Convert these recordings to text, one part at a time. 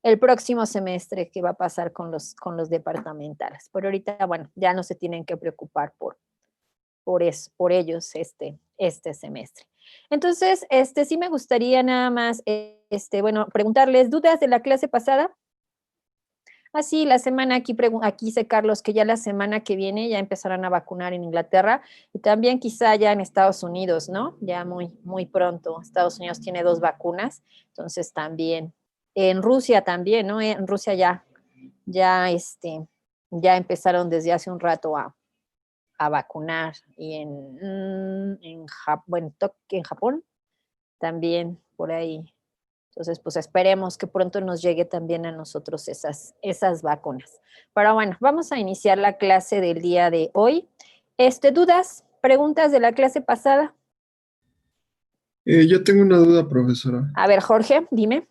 el próximo semestre qué va a pasar con los departamentales. Por ahorita, bueno, ya no se tienen que preocupar por ellos este semestre. Entonces, sí me gustaría nada más, bueno, preguntarles dudas de la clase pasada. Así, la semana aquí dice Carlos que ya la semana que viene ya empezarán a vacunar en Inglaterra y también quizá ya en Estados Unidos, ¿no? Ya muy, muy pronto. Estados Unidos tiene 2 vacunas, entonces también. En Rusia también, ¿no? En Rusia ya, ya empezaron desde hace un rato a vacunar y bueno, en Japón también por ahí. Entonces, pues esperemos que pronto nos llegue también a nosotros esas vacunas. Pero bueno, vamos a iniciar la clase del día de hoy. ¿Dudas, preguntas de la clase pasada? Yo tengo una duda, profesora. A ver, Jorge, dime.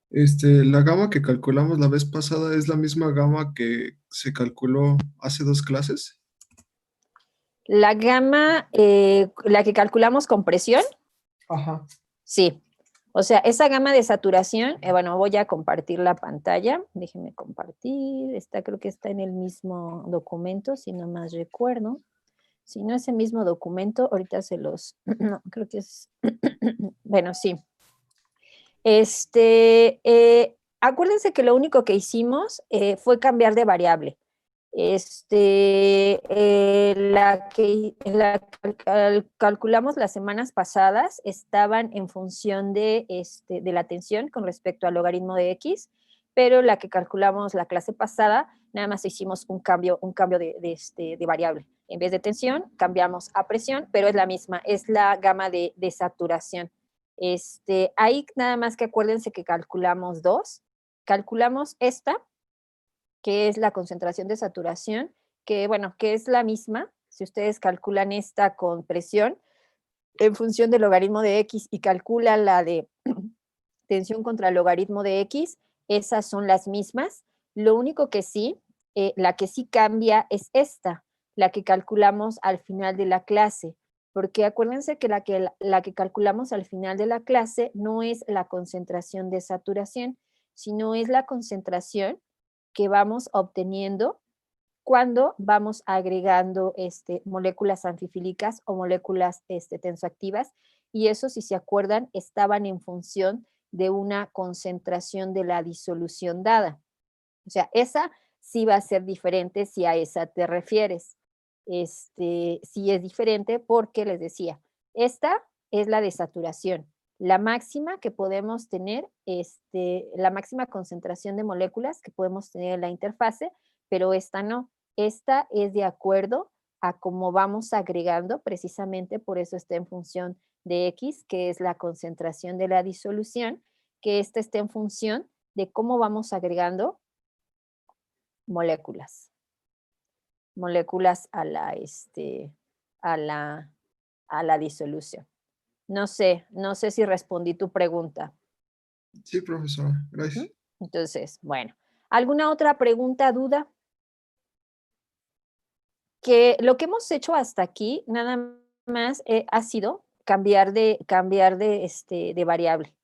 La gama que calculamos la vez pasada es la misma gama que se calculó hace 2 clases. La gama, la que calculamos con presión, Ajá. sí. O sea, esa gama de saturación, bueno, voy a compartir la pantalla. Déjenme compartir. Creo que está en el mismo documento, si no más recuerdo. Si no es el mismo documento, ahorita no, creo que es, bueno, sí. Acuérdense que lo único que hicimos fue cambiar de variable. La que calculamos las semanas pasadas estaban en función de la tensión con respecto al logaritmo de x, pero la que calculamos la clase pasada, nada más hicimos un cambio de variable. En vez de tensión, cambiamos a presión, pero es la misma, es la gama de saturación. Ahí nada más que acuérdense que calculamos dos. Calculamos esta, que es la concentración de saturación, que bueno, que es la misma. Si ustedes calculan esta con presión en función del logaritmo de x y calculan la de tensión contra el logaritmo de x, esas son las mismas. Lo único que sí, la que sí cambia es esta, la que calculamos al final de la clase, porque acuérdense que la que calculamos al final de la clase no es la concentración de saturación, sino es la concentración que vamos obteniendo cuando vamos agregando moléculas anfifílicas o moléculas tensoactivas, y eso, si se acuerdan, estaban en función de una concentración de la disolución dada. O sea, sí va a ser diferente si a esa te refieres. Sí es diferente porque les decía, esta es la de saturación. La máxima que podemos tener, la máxima concentración de moléculas que podemos tener en la interfase, pero esta no. Esta es de acuerdo a cómo vamos agregando, precisamente por eso está en función de X, que es la concentración de la disolución, que esta está en función de cómo vamos agregando moléculas a la, a la disolución. No sé si respondí tu pregunta. Sí, profesora, gracias. Entonces, bueno, ¿alguna otra pregunta, duda? Que lo que hemos hecho hasta aquí, nada más ha sido cambiar de variable,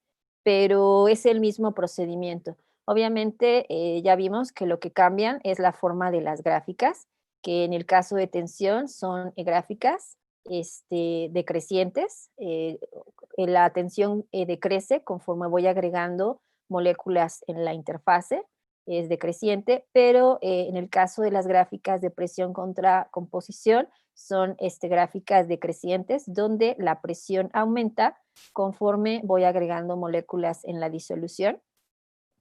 pero es el mismo procedimiento. Obviamente, ya vimos que lo que cambian es la forma de las gráficas, que en el caso de tensión son gráficas decrecientes. La tensión decrece conforme voy agregando moléculas en la interfase, es decreciente, pero en el caso de las gráficas de presión contra composición son gráficas decrecientes, donde la presión aumenta conforme voy agregando moléculas en la disolución,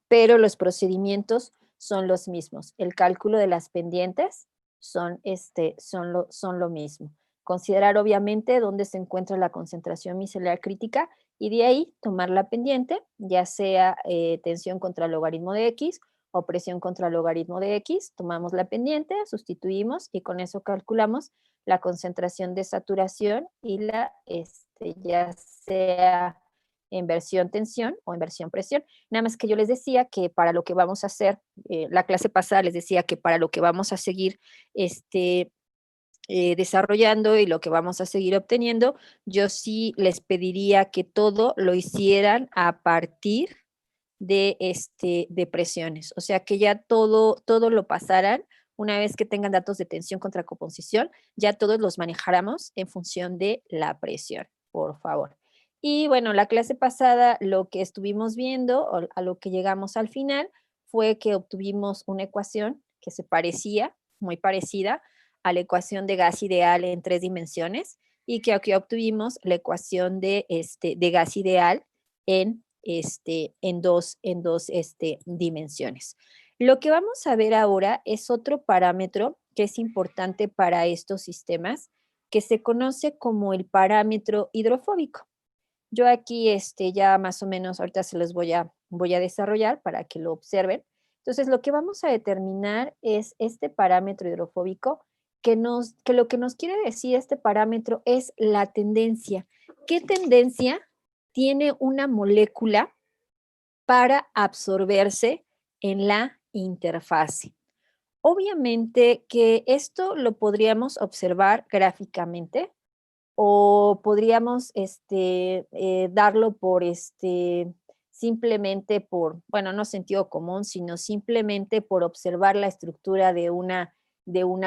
pero los procedimientos son los mismos. El cálculo de las pendientes son lo mismo. Considerar obviamente dónde se encuentra la concentración micelar crítica y de ahí tomar la pendiente, ya sea tensión contra el logaritmo de x o presión contra el logaritmo de x, tomamos la pendiente, sustituimos y con eso calculamos la concentración de saturación y ya sea en versión tensión o en versión presión. Nada más que yo les decía que para lo que vamos a hacer, la clase pasada les decía que para lo que vamos a seguir desarrollando y lo que vamos a seguir obteniendo, yo sí les pediría que todo lo hicieran a partir de presiones. O sea, que ya todo lo pasaran, una vez que tengan datos de tensión contra composición, ya todos los manejáramos en función de la presión, por favor. Y bueno, la clase pasada lo que estuvimos viendo, o a lo que llegamos al final, fue que obtuvimos una ecuación que se parecía, muy parecida, a la ecuación de gas ideal en 3 dimensiones, y que aquí obtuvimos la ecuación de gas ideal en dos dimensiones. Lo que vamos a ver ahora es otro parámetro que es importante para estos sistemas, que se conoce como el parámetro hidrofóbico. Yo aquí ya más o menos ahorita se los voy a desarrollar para que lo observen. Entonces, lo que vamos a determinar es este parámetro hidrofóbico que lo que nos quiere decir este parámetro es la tendencia. ¿Qué tendencia tiene una molécula para absorberse en la interfase? Obviamente que esto lo podríamos observar gráficamente o podríamos darlo por simplemente por, bueno, no sentido común, sino simplemente por observar la estructura de una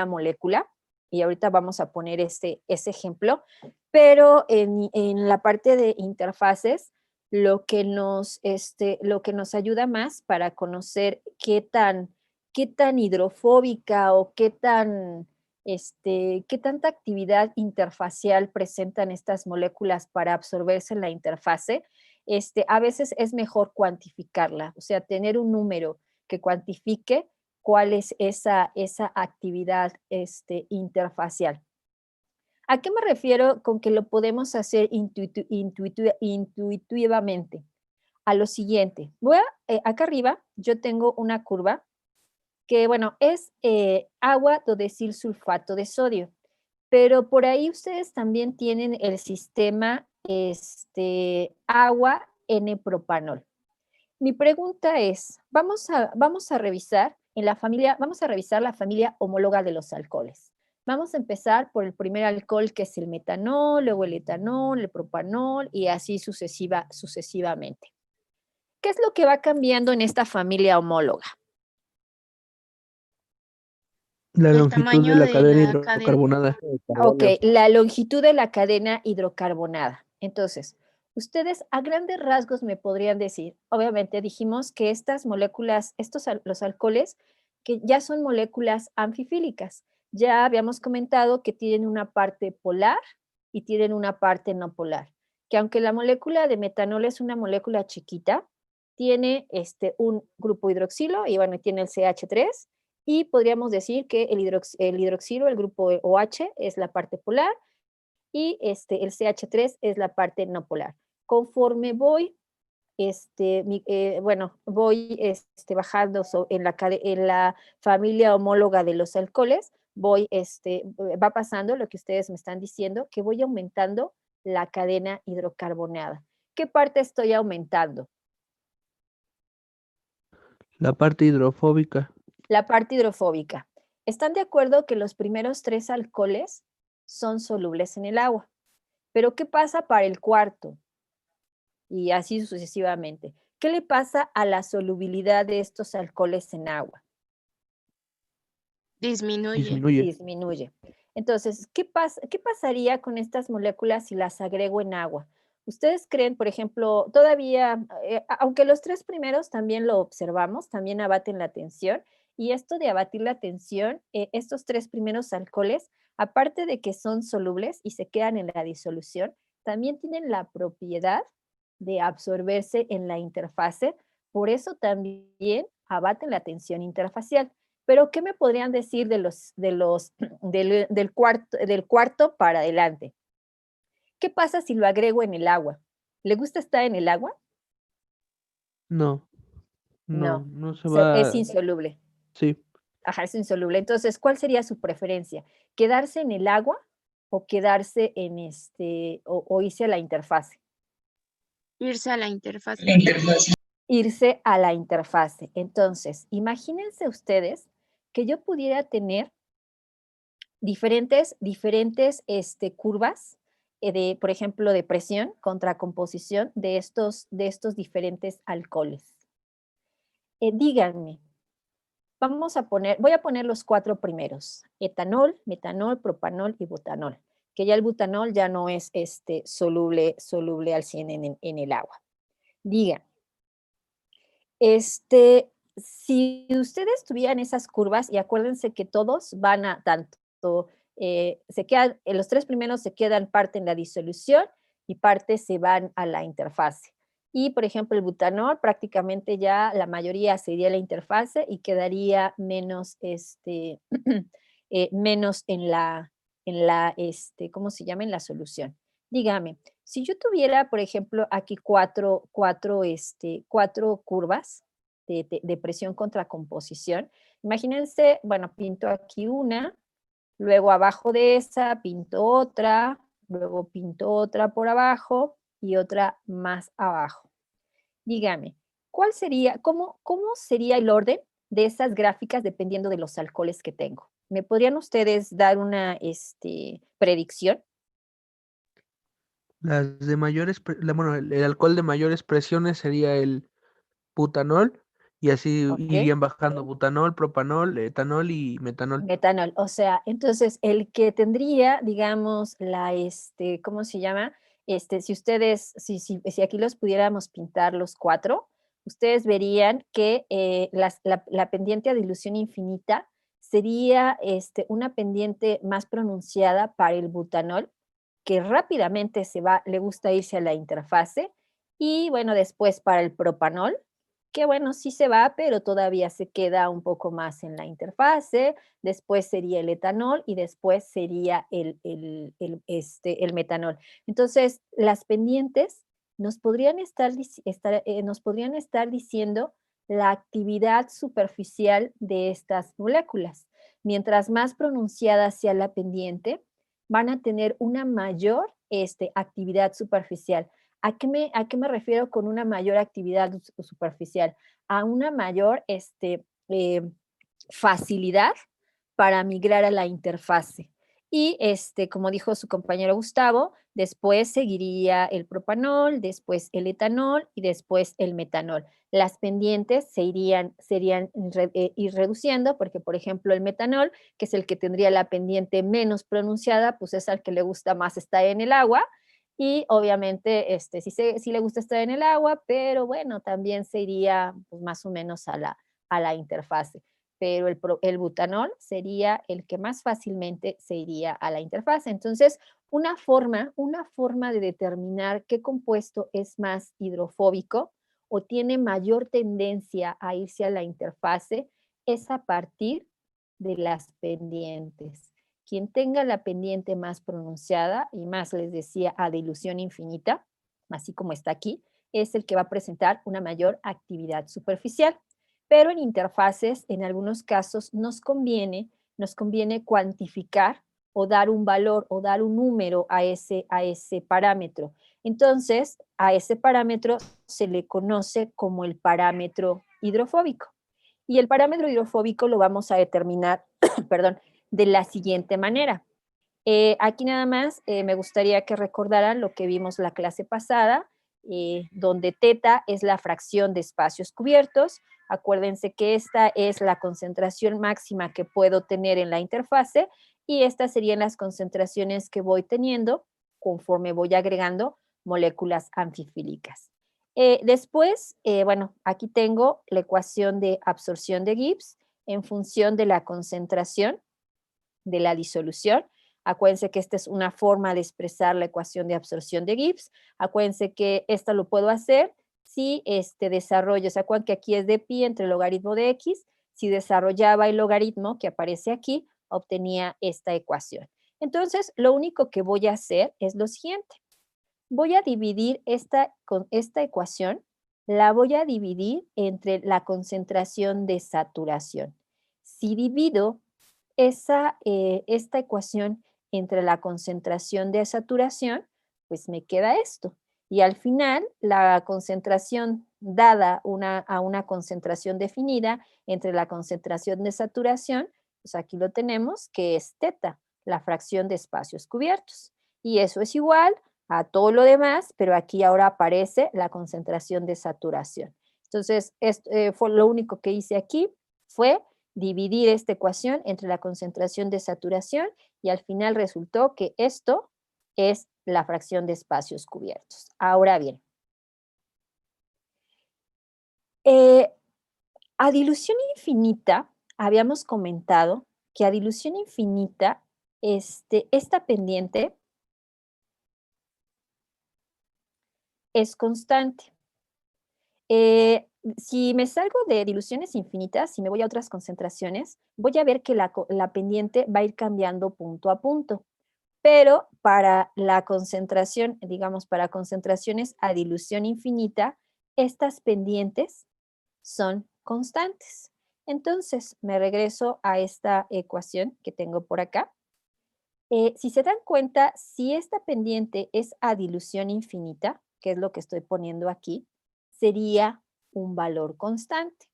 molécula. Y ahorita vamos a poner ese ejemplo. Pero en la parte de interfaces, lo que nos ayuda más para conocer qué tan hidrofóbica o qué tanta actividad interfacial presentan estas moléculas para absorberse en la interfase, a veces es mejor cuantificarla, o sea, tener un número que cuantifique cuál es esa actividad interfacial. ¿A qué me refiero con que lo podemos hacer intuitivamente? A lo siguiente, acá arriba yo tengo una curva que, bueno, es agua dodesil sulfato de sodio, pero por ahí ustedes también tienen el sistema agua N-propanol. Mi pregunta es, vamos a revisar vamos a revisar la familia homóloga de los alcoholes. Vamos a empezar por el primer alcohol, que es el metanol, luego el etanol, el propanol, y así sucesivamente. ¿Qué es lo que va cambiando en esta familia homóloga? La El longitud de tamaño la de cadena la cadena. hidrocarbonada. Ok, la longitud de la cadena hidrocarbonada. Entonces, ustedes a grandes rasgos me podrían decir, obviamente dijimos que estas moléculas, los alcoholes, que ya son moléculas anfifílicas. Ya habíamos comentado que tienen una parte polar y tienen una parte no polar. Que aunque la molécula de metanol es una molécula chiquita, tiene un grupo hidroxilo y bueno, tiene el CH3 y podríamos decir que el hidroxilo, el grupo OH, es la parte polar y el CH3 es la parte no polar. Conforme voy, voy bajando en la familia homóloga de los alcoholes, va pasando lo que ustedes me están diciendo, que voy aumentando la cadena hidrocarbonada. ¿Qué parte estoy aumentando? La parte hidrofóbica. La parte hidrofóbica. ¿Están de acuerdo que los primeros 3 alcoholes son solubles en el agua? Pero ¿qué pasa para el cuarto? Y así sucesivamente. ¿Qué le pasa a la solubilidad de estos alcoholes en agua? Disminuye. Disminuye. Entonces, ¿qué pasaría con estas moléculas si las agrego en agua? ¿Ustedes creen, por ejemplo, todavía, aunque los 3 primeros también lo observamos, también abaten la tensión, y esto de abatir la tensión, estos 3 primeros alcoholes, aparte de que son solubles y se quedan en la disolución, también tienen la propiedad de absorberse en la interfase, por eso también abaten la tensión interfacial. Pero, ¿qué me podrían decir del cuarto para adelante? ¿Qué pasa si lo agrego en el agua? ¿Le gusta estar en el agua? No, No, no se es va. insoluble. Sí, Ajá, es insoluble. Entonces, ¿cuál sería su preferencia? ¿Quedarse en el agua o quedarse o irse a la interfase? Irse a la interfaz. Irse a la interfase. Entonces, imagínense ustedes que yo pudiera tener diferentes curvas por ejemplo, de presión contra composición de estos diferentes alcoholes. díganme, voy a poner los 4 primeros, etanol, metanol, propanol y butanol, que ya el butanol ya no es soluble al 100 en el agua. Digan, si ustedes tuvieran esas curvas, y acuérdense que todos van a tanto, los 3 primeros se quedan parte en la disolución y parte se van a la interfase. Y, por ejemplo, el butanol prácticamente ya la mayoría sería la interfase y quedaría menos, menos en la, ¿cómo se llama? En la solución. Dígame, si yo tuviera, por ejemplo, aquí cuatro curvas de presión contra composición, imagínense, bueno, pinto aquí una, luego abajo de esa pinto otra, luego pinto otra por abajo y otra más abajo. Dígame, cómo sería el orden de esas gráficas dependiendo de los alcoholes que tengo? ¿Me podrían ustedes dar una predicción? Las de mayores, bueno, el alcohol de mayores presiones sería el butanol, y así Ok. irían bajando butanol, propanol, etanol y metanol. Metanol, o sea, entonces el que tendría, digamos, ¿cómo se llama? Si aquí los pudiéramos pintar los 4, ustedes verían que la pendiente a dilución infinita sería una pendiente más pronunciada para el butanol, que rápidamente le gusta irse a la interfase, y bueno, después para el propanol, que bueno, sí se va, pero todavía se queda un poco más en la interfase. Después sería el etanol y después sería el metanol. Entonces, las pendientes nos podrían estar diciendo la actividad superficial de estas moléculas. Mientras más pronunciada sea la pendiente, van a tener una mayor actividad superficial. ¿A qué me refiero con una mayor actividad superficial? A una mayor facilidad para migrar a la interfase. Y como dijo su compañero Gustavo, después seguiría el propanol, después el etanol y después el metanol. Las pendientes serían ir reduciendo, porque por ejemplo el metanol, que es el que tendría la pendiente menos pronunciada, pues es al que le gusta más estar en el agua, y obviamente sí le gusta estar en el agua, pero bueno, también se iría pues, más o menos a la interfase. Pero el butanol sería el que más fácilmente se iría a la interfase. Entonces, una forma de determinar qué compuesto es más hidrofóbico o tiene mayor tendencia a irse a la interfase es a partir de las pendientes. Quien tenga la pendiente más pronunciada y más, les decía, a dilución infinita, así como está aquí, es el que va a presentar una mayor actividad superficial. Pero en interfaces, en algunos casos, nos conviene cuantificar o dar un valor o dar un número a ese parámetro. Entonces, a ese parámetro se le conoce como el parámetro hidrofóbico. Y el parámetro hidrofóbico lo vamos a determinar, perdón, de la siguiente manera. Aquí nada más me gustaría que recordaran lo que vimos la clase pasada, donde teta es la fracción de espacios cubiertos. Acuérdense que esta es la concentración máxima que puedo tener en la interfase y estas serían las concentraciones que voy teniendo conforme voy agregando moléculas anfifílicas. Después, bueno, aquí tengo la ecuación de absorción de Gibbs en función de la concentración de la disolución. Acuérdense que esta es una forma de expresar la ecuación de absorción de Gibbs. Acuérdense que esta lo puedo hacer si desarrollo, ¿se acuerdan que aquí es de pi entre el logaritmo de x? Si desarrollaba el logaritmo que aparece aquí, obtenía esta ecuación. Entonces, lo único que voy a hacer es lo siguiente. Voy a dividir esta ecuación, la voy a dividir entre la concentración de saturación. Si divido esta ecuación entre la concentración de saturación, pues me queda esto. Y al final, la concentración dada a una concentración definida entre la concentración de saturación, pues aquí lo tenemos, que es teta, la fracción de espacios cubiertos. Y eso es igual a todo lo demás, pero aquí ahora aparece la concentración de saturación. Entonces, fue lo único que hice aquí, fue dividir esta ecuación entre la concentración de saturación y al final resultó que esto es la fracción de espacios cubiertos. Ahora bien, a dilución infinita, habíamos comentado que a dilución infinita, esta pendiente es constante. Si me salgo de diluciones infinitas, si me voy a otras concentraciones, voy a ver que la pendiente va a ir cambiando punto a punto. Pero para la concentración, digamos, para concentraciones a dilución infinita, estas pendientes son constantes. Entonces, me regreso a esta ecuación que tengo por acá. Si se dan cuenta, si esta pendiente es a dilución infinita, que es lo que estoy poniendo aquí, sería un valor constante.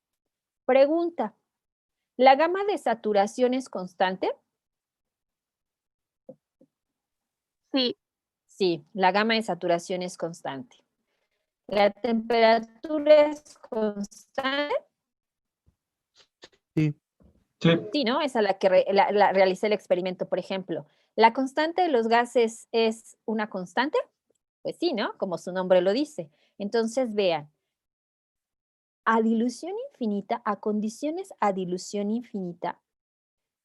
Pregunta, ¿la gama de saturación es constante? Sí, Sí, la gama de saturación es constante. ¿La temperatura es constante? Sí. Sí, Sí, ¿no? Es a la que realicé el experimento, por ejemplo. ¿La constante de los gases es una constante? Pues sí, ¿no? Como su nombre lo dice. Entonces, vean, a dilución infinita, a condiciones a dilución infinita,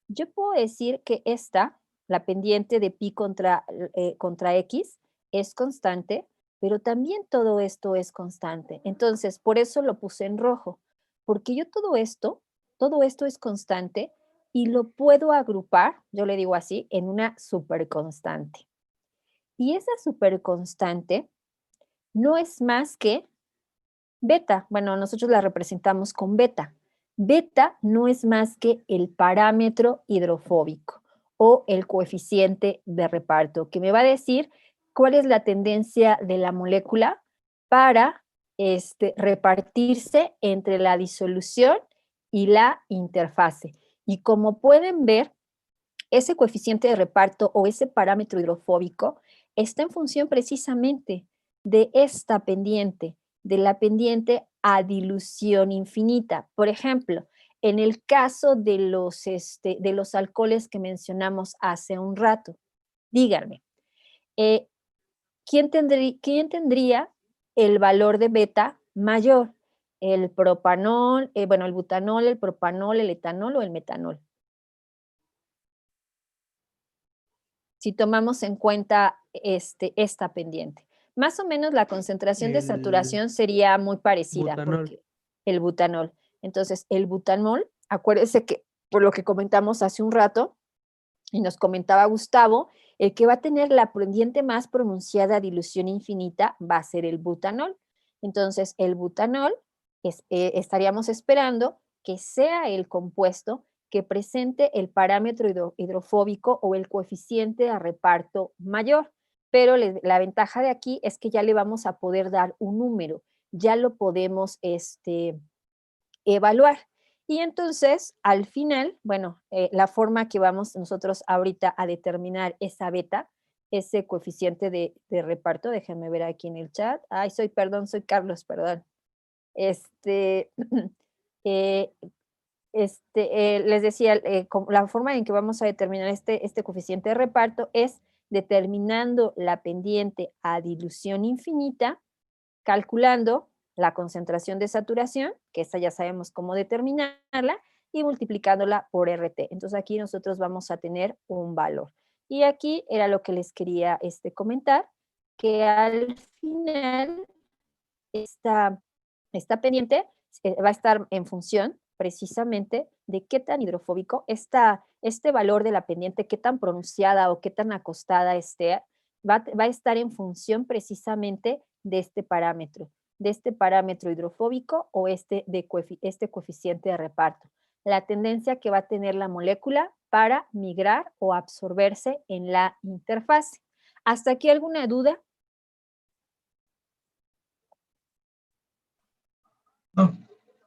yo puedo decir que esta, la pendiente de pi contra x, es constante, pero también todo esto es constante. Entonces, por eso lo puse en rojo, porque yo todo esto es constante y lo puedo agrupar, yo le digo así, en una superconstante. Y esa superconstante no es más que beta. Bueno, nosotros la representamos con beta. Beta no es más que el parámetro hidrofóbico o el coeficiente de reparto, que me va a decir cuál es la tendencia de la molécula para repartirse entre la disolución y la interfase. Y como pueden ver, ese coeficiente de reparto o ese parámetro hidrofóbico está en función precisamente de esta pendiente, de la pendiente a dilución infinita. Por ejemplo, en el caso de los alcoholes que mencionamos hace un rato, díganme, ¿quién tendría el valor de beta mayor? ¿El propanol, el butanol, el propanol, el etanol o el metanol? Si tomamos en cuenta esta pendiente. Más o menos la concentración de saturación sería muy parecida, butanol. porque el butanol. Entonces, el butanol, acuérdense que por lo que comentamos hace un rato, y nos comentaba Gustavo, el que va a tener la pendiente más pronunciada a dilución infinita va a ser el butanol. Entonces, el butanol estaríamos esperando que sea el compuesto que presente el parámetro hidrofóbico o el coeficiente a reparto mayor. Pero la ventaja de aquí es que ya le vamos a poder dar un número, ya lo podemos evaluar. Y entonces, al final, bueno, la forma que vamos nosotros ahorita a determinar esa beta, ese coeficiente de reparto, déjenme ver aquí en el chat. Ay, soy Carlos, perdón. Les decía, la forma en que vamos a determinar este coeficiente de reparto es determinando la pendiente a dilución infinita, calculando la concentración de saturación, que esa ya sabemos cómo determinarla, y multiplicándola por RT. Entonces aquí nosotros vamos a tener un valor. Y aquí era lo que les quería comentar, que al final esta pendiente va a estar en función precisamente de qué tan hidrofóbico este valor de la pendiente, qué tan pronunciada o qué tan acostada esté, va a estar en función precisamente de este parámetro hidrofóbico o este coeficiente de reparto. La tendencia que va a tener la molécula para migrar o absorberse en la interfase. ¿Hasta aquí alguna duda? no.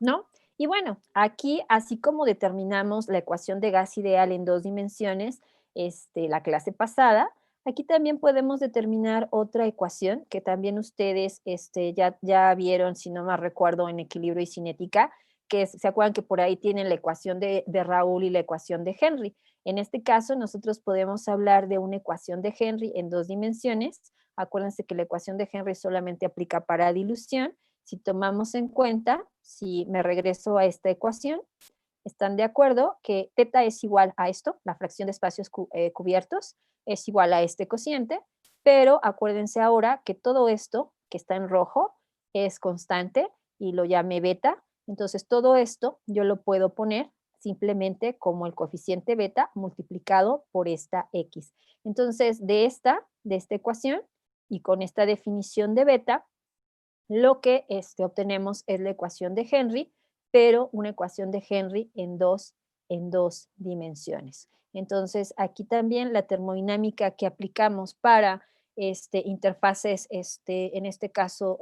¿No? Y bueno, aquí, así como determinamos la ecuación de gas ideal en 2 dimensiones, la clase pasada, Aquí también podemos determinar otra ecuación que también ustedes ya vieron, si no mal recuerdo, en equilibrio y cinética, que ¿se acuerdan que por ahí tienen la ecuación de Raúl y la ecuación de Henry? En este caso, nosotros podemos hablar de una ecuación de Henry en 2 dimensiones. Acuérdense que la ecuación de Henry solamente aplica para dilución. Si tomamos en cuenta, si me regreso a esta ecuación, ¿están de acuerdo que teta es igual a esto, la fracción de espacios cubiertos, es igual a este cociente? Pero acuérdense ahora que todo esto que está en rojo es constante y lo llamé beta. Entonces todo esto yo lo puedo poner simplemente como el coeficiente beta multiplicado por esta x. Entonces de esta ecuación y con esta definición de beta, lo que obtenemos es la ecuación de Henry, pero una ecuación de Henry en dos dimensiones. Entonces, aquí también la termodinámica que aplicamos para interfaces, en este caso,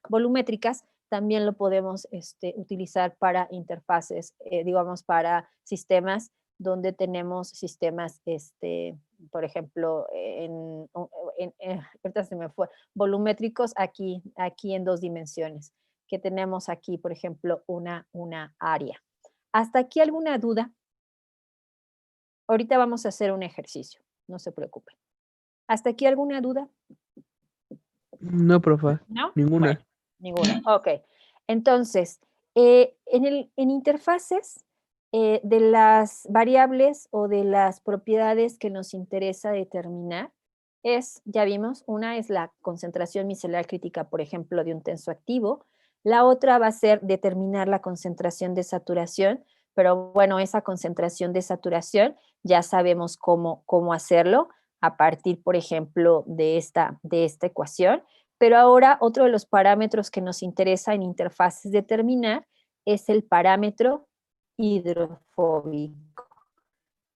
volumétricas, también lo podemos utilizar para interfaces, digamos, para sistemas donde tenemos sistemas, por ejemplo, ahorita se me fue, volumétricos aquí en 2 dimensiones, que tenemos aquí, por ejemplo, una área. ¿Hasta aquí alguna duda? Ahorita vamos a hacer un ejercicio, no se preocupen. ¿Hasta aquí alguna duda? No, profe, ¿No? ninguna. Bueno, ninguna. Ok. Entonces, en interfaces, de las variables o de las propiedades que nos interesa determinar, ya vimos, una es la concentración micelar crítica, por ejemplo, de un tensoactivo. La otra va a ser determinar la concentración de saturación, pero bueno, esa concentración de saturación ya sabemos cómo hacerlo a partir, por ejemplo, de esta ecuación. Pero ahora otro de los parámetros que nos interesa en interfaces determinar es el parámetro hidrofóbico.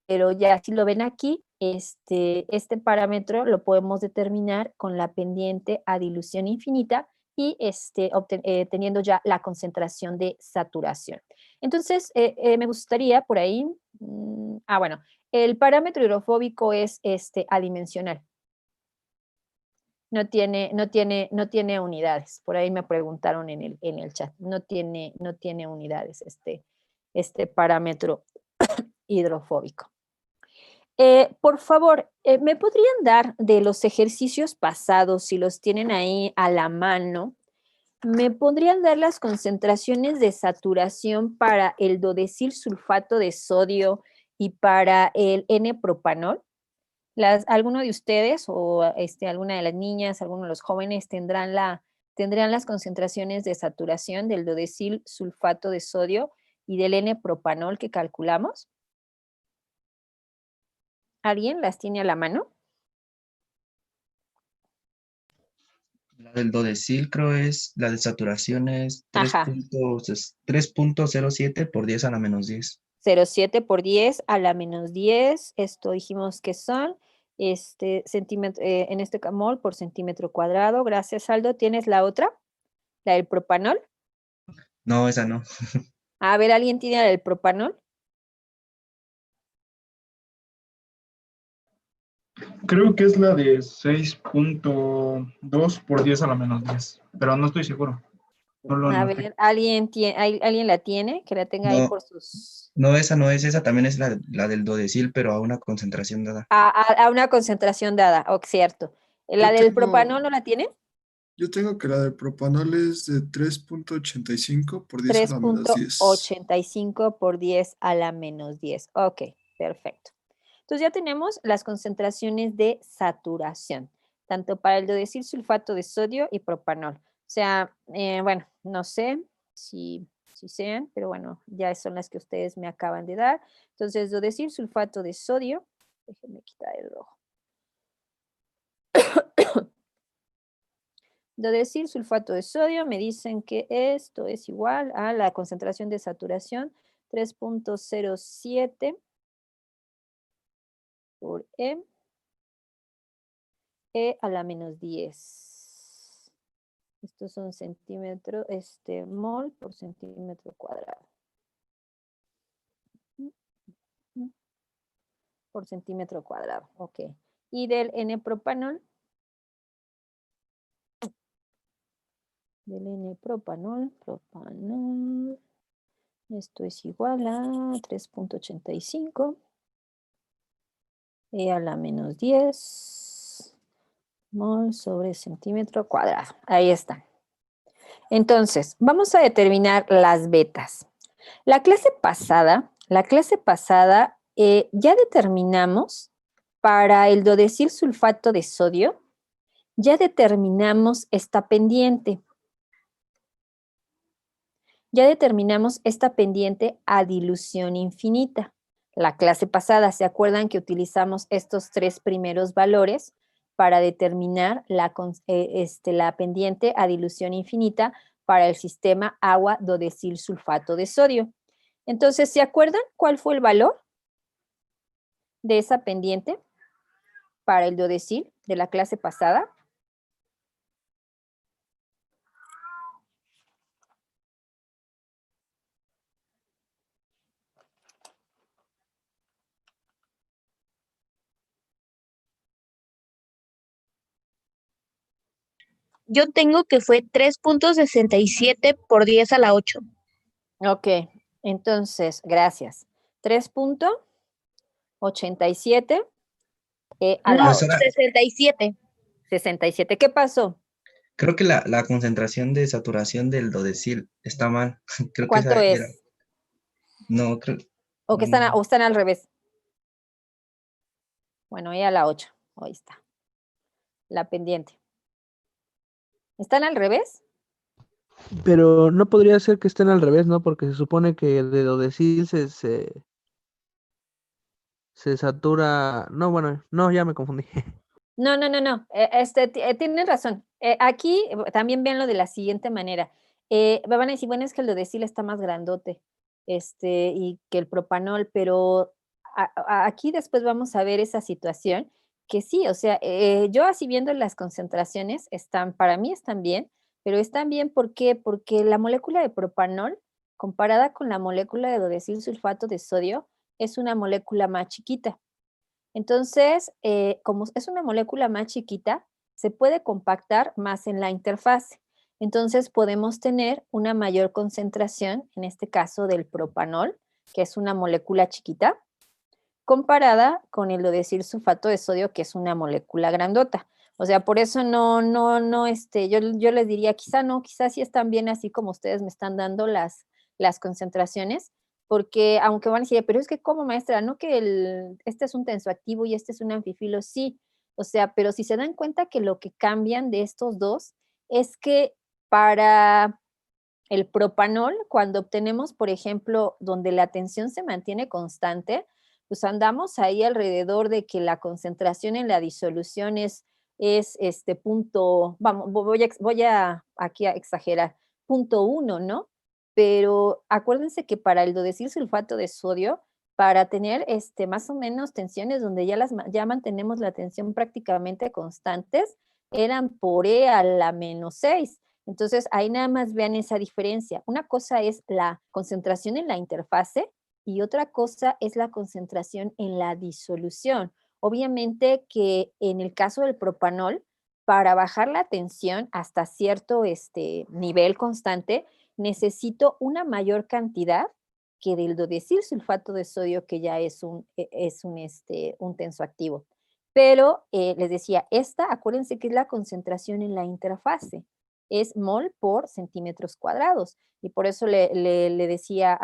Pero ya si lo ven aquí, este parámetro lo podemos determinar con la pendiente a dilución infinita y teniendo ya la concentración de saturación. Entonces, me gustaría por ahí, bueno, el parámetro hidrofóbico es adimensional. No tiene unidades. Por ahí me preguntaron en el chat. No tiene unidades este parámetro hidrofóbico. Por favor, ¿me podrían dar de los ejercicios pasados, si los tienen ahí a la mano, me podrían dar las concentraciones de saturación para el dodecil sulfato de sodio y para el N-propanol? ¿Alguno de ustedes o alguna de las niñas, alguno de los jóvenes tendrán las concentraciones de saturación del dodecil sulfato de sodio y del N-propanol que calculamos? ¿Alguien las tiene a la mano? La del dodecil creo es, la de saturación es Ajá. 3.07 por 10 a la menos 10. 0,7 por 10 a la menos 10, esto dijimos que son centímetro, en este mol por centímetro cuadrado. Gracias, Aldo. ¿Tienes la otra? ¿La del propanol? No, esa no. A ver, ¿alguien tiene la del propanol? Creo que es la de 6.2 por 10 a la menos 10, pero no estoy seguro. No lo A anoté. ver, ¿alguien la tiene? Que la tenga ahí No, por sus... no, esa no es, esa también es la del dodecil, pero a una concentración dada. A una concentración dada, cierto. ¿La Yo del tengo, propanol no la tiene? yo tengo que la de propanol es de 3.85 por 10 a la menos 10. 3.85 por 10 a la menos 10. Ok, perfecto. Entonces ya tenemos las concentraciones de saturación, tanto para el dodecil sulfato de sodio y propanol. O sea, bueno, no sé si sean, pero bueno, ya son las que ustedes me acaban de dar. Entonces, dodecil sulfato de sodio, déjenme quitar el rojo. Dodecil sulfato de sodio, me dicen que esto es igual a la concentración de saturación 3.07 por E a la menos 10. Estos son centímetros, mol por centímetro cuadrado. Por centímetro cuadrado, ok. Y del N-propanol. Del N-propanol, propanol. Esto es igual a 3.85 e a la menos 10 mol sobre centímetro cuadrado. Ahí está. Entonces, vamos a determinar las betas. La clase pasada ya determinamos para el dodecil sulfato de sodio, ya determinamos esta pendiente. Ya determinamos esta pendiente a dilución infinita. La clase pasada, ¿se acuerdan que utilizamos estos 3 primeros valores para determinar la pendiente a dilución infinita para el sistema agua dodecil sulfato de sodio? Entonces, ¿se acuerdan cuál fue el valor de esa pendiente para el dodecil de la clase pasada? Yo tengo que fue 3.67 por 10 a la 8. Ok, entonces, gracias. 3.87 a la No, 8. 67. 67. ¿Qué pasó? Creo que la concentración de saturación del dodecil está mal. Creo que ¿Cuánto esa era. es? No, creo. ¿O que están al revés? Bueno, ahí a la 8. Ahí está. La pendiente. ¿Están al revés? Pero no podría ser que estén al revés, ¿no? Porque se supone que de dodecil se satura. No, bueno, no, ya me confundí. No. Tienen razón. Aquí también véanlo de la siguiente manera. Me van a decir, bueno, es que el dodecil está más grandote, y que el propanol, pero aquí después vamos a ver esa situación que sí, o sea, yo así viendo las concentraciones para mí están bien, pero están bien, ¿por qué? Porque la molécula de propanol, comparada con la molécula de dodecil sulfato de sodio, es una molécula más chiquita. Entonces, como es una molécula más chiquita, se puede compactar más en la interfase. Entonces, podemos tener una mayor concentración, en este caso del propanol, que es una molécula chiquita, comparada con el dodecil sulfato de sodio, que es una molécula grandota. O sea, por eso yo les diría, quizás sí están bien así como ustedes me están dando las concentraciones, porque aunque van a decir, pero es que como maestra, no que este es un tensoactivo y este es un anfifilo, sí, o sea, pero si se dan cuenta que lo que cambian de estos dos es que para el propanol, cuando obtenemos, por ejemplo, donde la tensión se mantiene constante, pues andamos ahí alrededor de que la concentración en la disolución es punto, vamos, voy a aquí a exagerar, 0.1, ¿no? Pero acuérdense que para el dodecil sulfato de sodio, para tener más o menos tensiones donde ya mantenemos la tensión prácticamente constantes, eran por E a la menos 6. Entonces, ahí nada más vean esa diferencia. Una cosa es la concentración en la interfase y otra cosa es la concentración en la disolución. Obviamente que en el caso del propanol, para bajar la tensión hasta cierto nivel constante, necesito una mayor cantidad que del dodecil sulfato de sodio, que ya es un tensoactivo. Pero les decía, acuérdense que es la concentración en la interfase, es mol por centímetros cuadrados. Y por eso le decía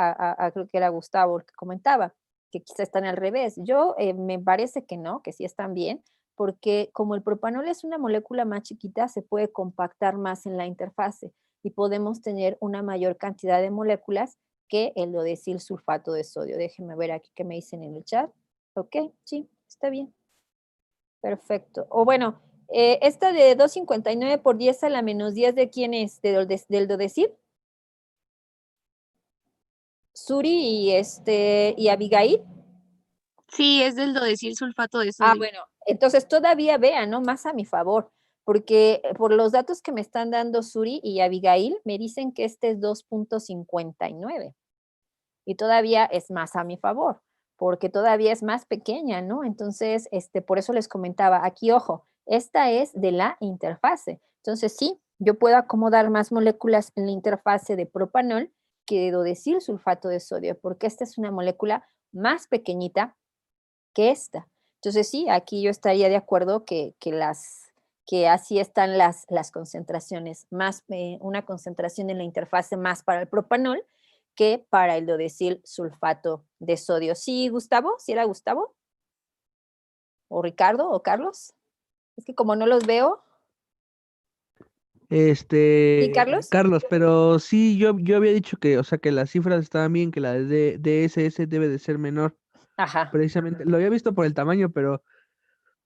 creo que era Gustavo el que comentaba, que quizá están al revés. Yo me parece que no, que sí están bien, porque como el propanol es una molécula más chiquita, se puede compactar más en la interfase y podemos tener una mayor cantidad de moléculas que el dodecil sulfato de sodio. Déjenme ver aquí qué me dicen en el chat. Ok, sí, está bien. Perfecto. O bueno, esta de 259 por 10 a la menos 10, ¿de quién es? ¿Del dodecil? Suri y Abigail. Sí, es del dodecil sulfato de sodio. Bueno, entonces todavía vean, ¿no? Más a mi favor, porque por los datos que me están dando Suri y Abigail, me dicen que este es 2.59 y todavía es más a mi favor, porque todavía es más pequeña, ¿no? Entonces, por eso les comentaba, aquí, ojo, esta es de la interfase. Entonces, sí, yo puedo acomodar más moléculas en la interfase de propanol que de dodesil sulfato de sodio, porque esta es una molécula más pequeñita que esta. Entonces, sí, aquí yo estaría de acuerdo que así están las concentraciones, más una concentración en la interfase más para el propanol que para el dodesil sulfato de sodio. ¿Sí, Gustavo? ¿Sí era Gustavo? ¿O Ricardo? ¿O Carlos? Es que como no los veo. ¿Sí, Carlos? Carlos, pero sí, yo había dicho que, o sea, que las cifras estaban bien, que la de DSS debe de ser menor. Ajá. Precisamente, lo había visto por el tamaño, pero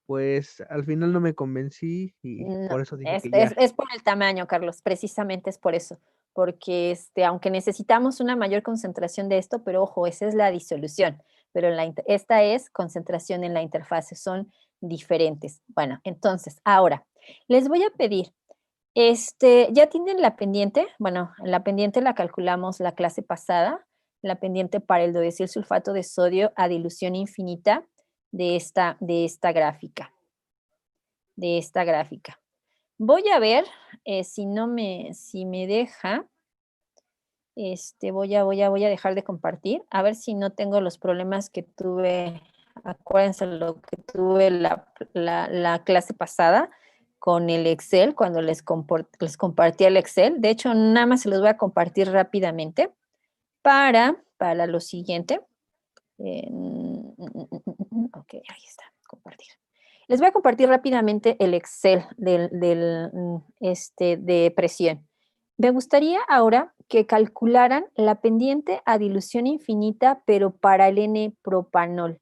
pues al final no me convencí y No, por eso dije que ya. es por el tamaño, Carlos, precisamente es por eso, porque aunque necesitamos una mayor concentración de esto, pero ojo, esa es la disolución, pero esta es concentración en la interfase, son diferentes. Bueno, entonces, ahora, les voy a pedir, ¿ya tienen la pendiente? Bueno, la pendiente la calculamos la clase pasada, la pendiente para el dodesil sulfato de sodio a dilución infinita de esta gráfica. Voy a ver si me deja, voy a dejar de compartir, a ver si no tengo los problemas que tuve, acuérdense lo que tuve la clase pasada con el Excel, cuando les compartí el Excel. De hecho, nada más se los voy a compartir rápidamente para lo siguiente. Ok, ahí está, compartir. Les voy a compartir rápidamente el Excel de presión. Me gustaría ahora que calcularan la pendiente a dilución infinita, pero para el N-propanol.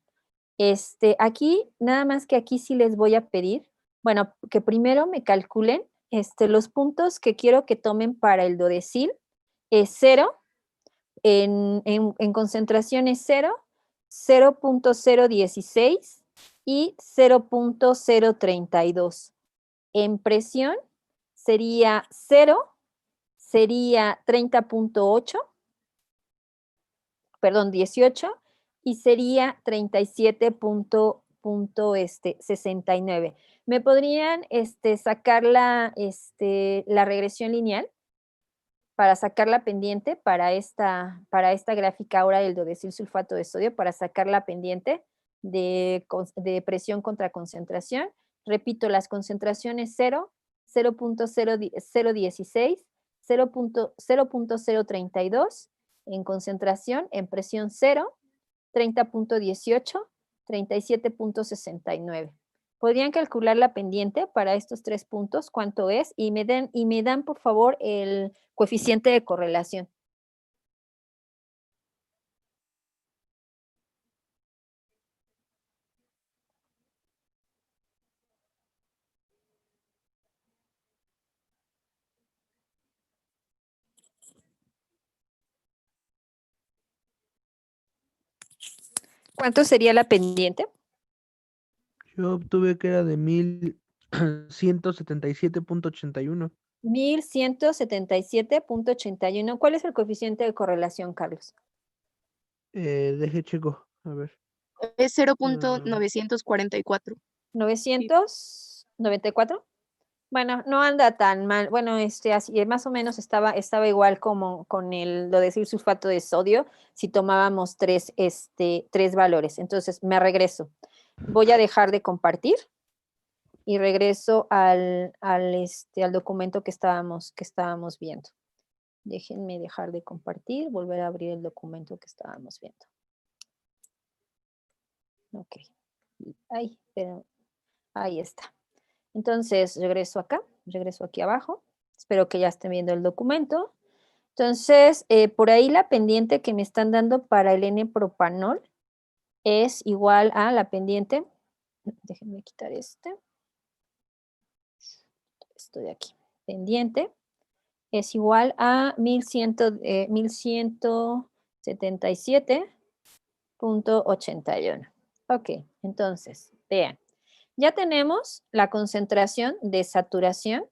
Aquí, nada más que aquí sí les voy a pedir, bueno, que primero me calculen los puntos que quiero que tomen para el dodesil. Es 0, en concentración es 0, 0.016 y 0.032. En presión sería 0, sería 30.8, perdón, 18, y sería 37.69. ¿Me podrían sacar la regresión lineal para sacar la pendiente para esta gráfica ahora del dodesil sulfato de sodio, para sacar la pendiente de presión contra concentración? Repito, las concentraciones 0, 0.016, 0.032 en concentración, en presión 0, 30.18, 37.69. ¿Podrían calcular la pendiente para estos 3 puntos? ¿Cuánto es? Y me dan, por favor, el coeficiente de correlación. ¿Cuánto sería la pendiente? Yo obtuve que era de 1177.81. 1177.81. ¿Cuál es el coeficiente de correlación, Carlos? Deje checo, a ver. Es 0.944. 994. Bueno, no anda tan mal. Bueno, así, más o menos estaba igual como con el dodesil sulfato de sodio, si tomábamos tres valores. Entonces, me regreso. Voy a dejar de compartir y regreso al documento que estábamos viendo. Déjenme dejar de compartir, volver a abrir el documento que estábamos viendo. Ok. Pero ahí está. Entonces, regreso aquí abajo. Espero que ya estén viendo el documento. Entonces, por ahí la pendiente que me están dando para el N-propanol es igual a la pendiente. Déjenme quitar esto de aquí. Pendiente es igual a 1177.81. Ok, entonces, vean. Ya tenemos la concentración de saturación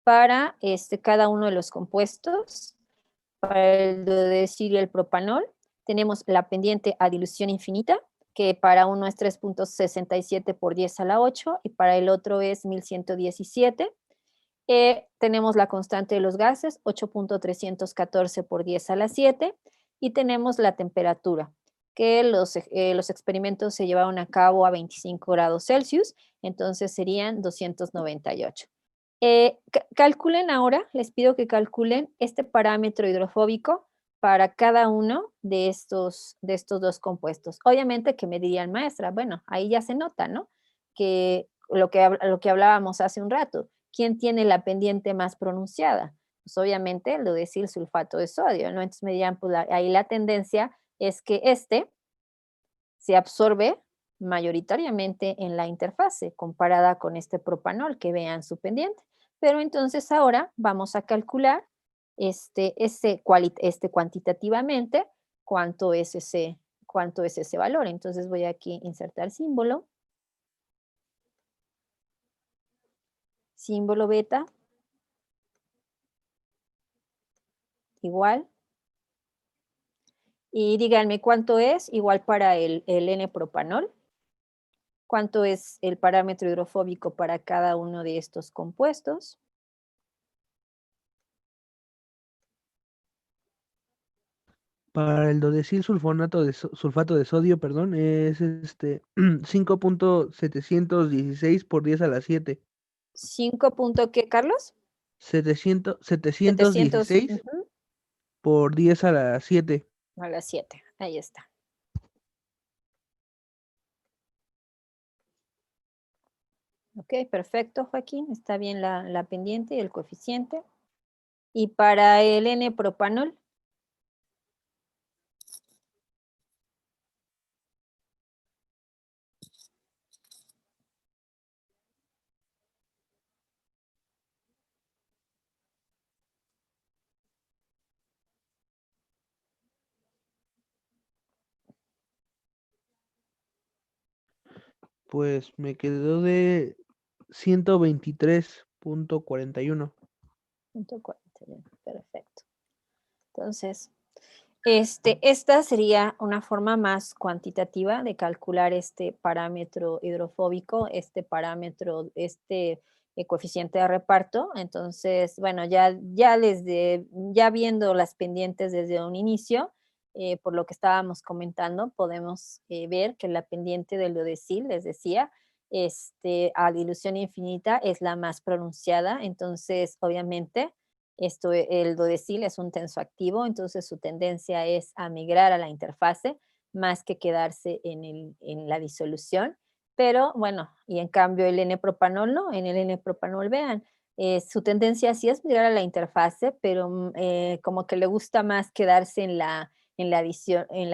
para cada uno de los compuestos. Para el dodesil y el propanol Tenemos la pendiente a dilución infinita, que para uno es 3.67 por 10 a la 8 y para el otro es 1117. Tenemos la constante de los gases, 8.314 por 10 a la 7, y tenemos la temperatura, que los experimentos se llevaron a cabo a 25 grados Celsius, entonces serían 298. Calculen ahora, les pido que calculen este parámetro hidrofóbico para cada uno de estos dos compuestos. Obviamente que me dirían, maestra, bueno, ahí ya se nota, ¿no? Que lo que hablábamos hace un rato, ¿quién tiene la pendiente más pronunciada? Pues obviamente el decir sulfato de sodio, ¿no? Entonces me dirían, pues ahí la tendencia es que se absorbe mayoritariamente en la interfase comparada con este propanol, que vean su pendiente. Pero entonces ahora vamos a calcular cuantitativamente cuánto es ese valor. Entonces voy aquí a insertar símbolo beta igual. Y díganme cuánto es igual para el N-propanol. ¿Cuánto es el parámetro hidrofóbico para cada uno de estos compuestos? Para el dodecil sulfato de sodio, perdón, es 5.716 por 10 a la 7. 5 punto ¿qué, Carlos? 716 ujú, por 10 a la 7. a las 7. Ahí está. Ok, perfecto, Joaquín. Está bien la pendiente y el coeficiente. Y para el N-propanol, Pues me quedó de 123.41. 141. Perfecto. Entonces, esta sería una forma más cuantitativa de calcular este parámetro hidrofóbico, este parámetro, coeficiente de reparto. Entonces, bueno, ya viendo las pendientes desde un inicio, por lo que estábamos comentando, podemos ver que la pendiente del dodecil, les decía, a dilución infinita es la más pronunciada. Entonces, obviamente, el dodecil es un tensoactivo, entonces su tendencia es a migrar a la interfase más que quedarse en la disolución. Pero bueno, y en cambio el N-propanol no, en el N-propanol vean, su tendencia sí es migrar a la interfase, pero como que le gusta más quedarse en la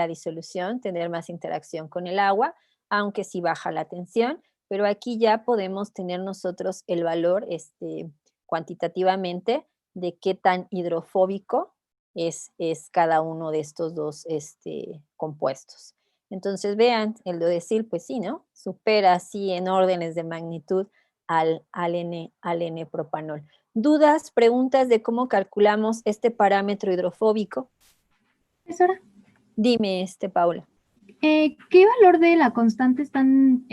disolución, tener más interacción con el agua, aunque sí baja la tensión, pero aquí ya podemos tener nosotros el valor cuantitativamente de qué tan hidrofóbico es cada uno de estos dos compuestos. Entonces vean, el dodecil, pues sí, ¿no? Supera así en órdenes de magnitud al N-propanol. ¿Dudas, preguntas de cómo calculamos este parámetro hidrofóbico? Profesora, Dime, Paula. ¿qué valor de la constante están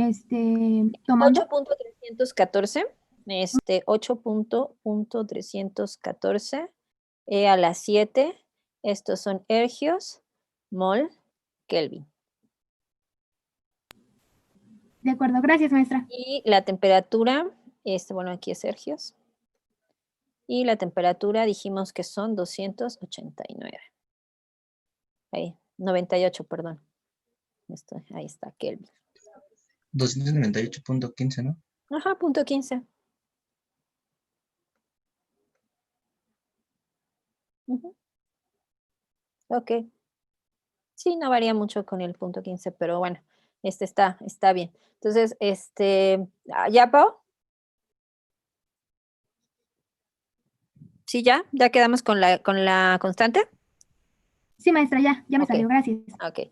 tomando? 8.314, 8.314 a las 7. Estos son ergios, mol, Kelvin. De acuerdo, gracias, maestra. Y la temperatura, bueno, aquí es ergios. Y la temperatura dijimos que son 289. Ahí, 98, perdón. Ahí está, Kelvin. 298.15, ¿no? Ajá, punto 15. Ujú. Ok. Sí, no varía mucho con el punto 15, pero bueno, está bien. Entonces, ¿ya, Pau? Sí, ya quedamos con la constante. Sí, maestra, ya me Ok. salió, gracias. Ok.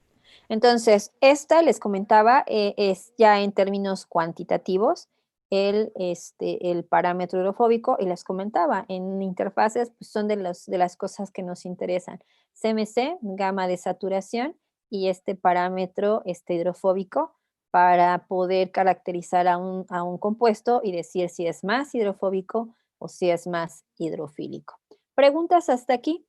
Entonces, esta les comentaba, es ya en términos cuantitativos, el parámetro hidrofóbico y les comentaba, en interfaces pues, son de las cosas que nos interesan. CMC, gama de saturación, y este parámetro hidrofóbico para poder caracterizar a un compuesto y decir si es más hidrofóbico o si es más hidrofílico. ¿Preguntas hasta aquí?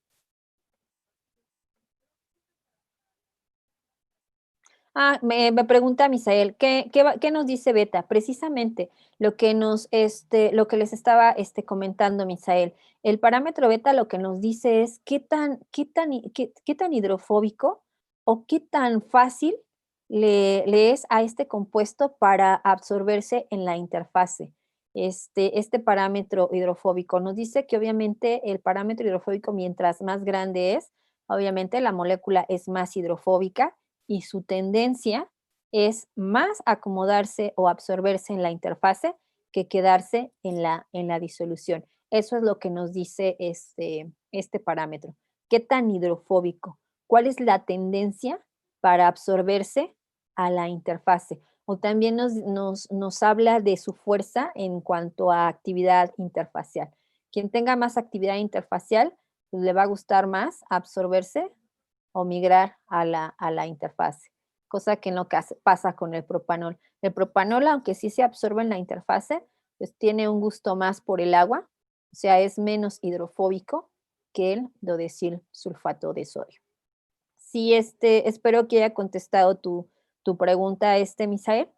Me pregunta Misael, ¿qué nos dice Beta? Precisamente lo que les estaba comentando Misael. El parámetro beta lo que nos dice es qué tan hidrofóbico o qué tan fácil le es a este compuesto para absorberse en la interfase. Este parámetro hidrofóbico nos dice que obviamente el parámetro hidrofóbico mientras más grande es, obviamente la molécula es más hidrofóbica y su tendencia es más acomodarse o absorberse en la interfase que quedarse en la disolución. Eso es lo que nos dice este parámetro. ¿Qué tan hidrofóbico? ¿Cuál es la tendencia para absorberse a la interfase? O también nos habla de su fuerza en cuanto a actividad interfacial. Quien tenga más actividad interfacial, pues le va a gustar más absorberse o migrar a la interfase, cosa que no pasa con el propanol. El propanol, aunque sí se absorbe en la interfase, pues tiene un gusto más por el agua, o sea, es menos hidrofóbico que el dodecil sulfato de sodio. Sí, espero que haya contestado tu pregunta, Misael.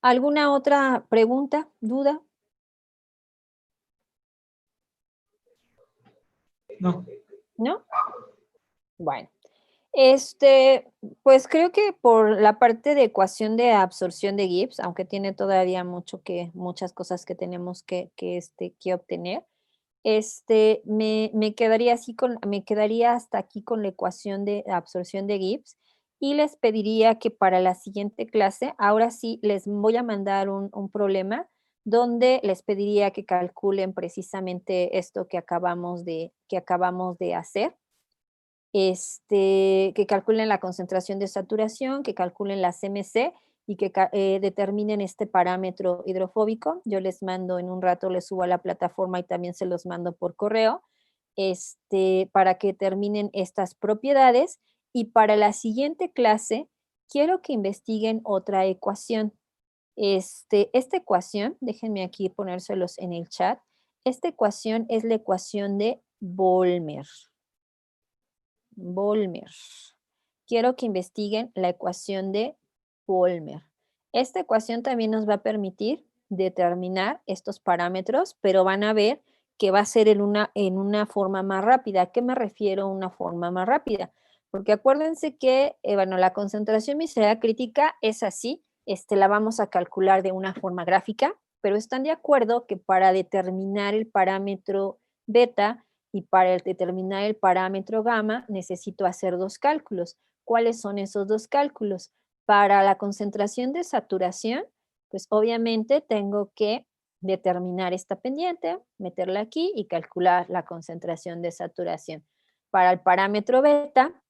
¿Alguna otra pregunta, duda? No. ¿No? Bueno, pues creo que por la parte de ecuación de absorción de Gibbs, aunque tiene todavía muchas cosas que tenemos que obtener, me quedaría hasta aquí con la ecuación de absorción de Gibbs y les pediría que para la siguiente clase, ahora sí les voy a mandar un problema donde les pediría que calculen precisamente esto que acabamos de hacer. Que calculen la concentración de saturación, que calculen la CMC y que determinen este parámetro hidrofóbico. Yo les mando en un rato, les subo a la plataforma y también se los mando por correo, para que determinen estas propiedades. Y para la siguiente clase, quiero que investiguen otra ecuación. Esta ecuación, déjenme aquí ponérselos en el chat, esta ecuación es la ecuación de Volmer. Quiero que investiguen la ecuación de Volmer. Esta ecuación también nos va a permitir determinar estos parámetros, pero van a ver que va a ser en una forma más rápida. ¿A qué me refiero a una forma más rápida? Porque acuérdense que, la concentración visceral crítica es así, la vamos a calcular de una forma gráfica, pero están de acuerdo que para determinar el parámetro beta y para determinar el parámetro gamma necesito hacer dos cálculos. ¿Cuáles son esos dos cálculos? Para la concentración de saturación, pues obviamente tengo que determinar esta pendiente, meterla aquí y calcular la concentración de saturación. Para el parámetro beta,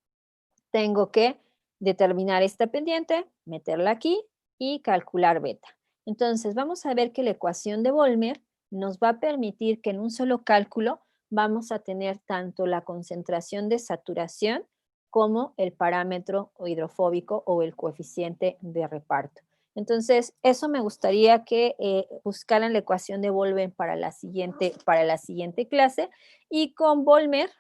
tengo que determinar esta pendiente, meterla aquí y calcular beta. Entonces, vamos a ver que la ecuación de Volmer nos va a permitir que en un solo cálculo vamos a tener tanto la concentración de saturación como el parámetro hidrofóbico o el coeficiente de reparto. Entonces, eso me gustaría que buscaran la ecuación de Volmer para la siguiente clase. Y con Volmer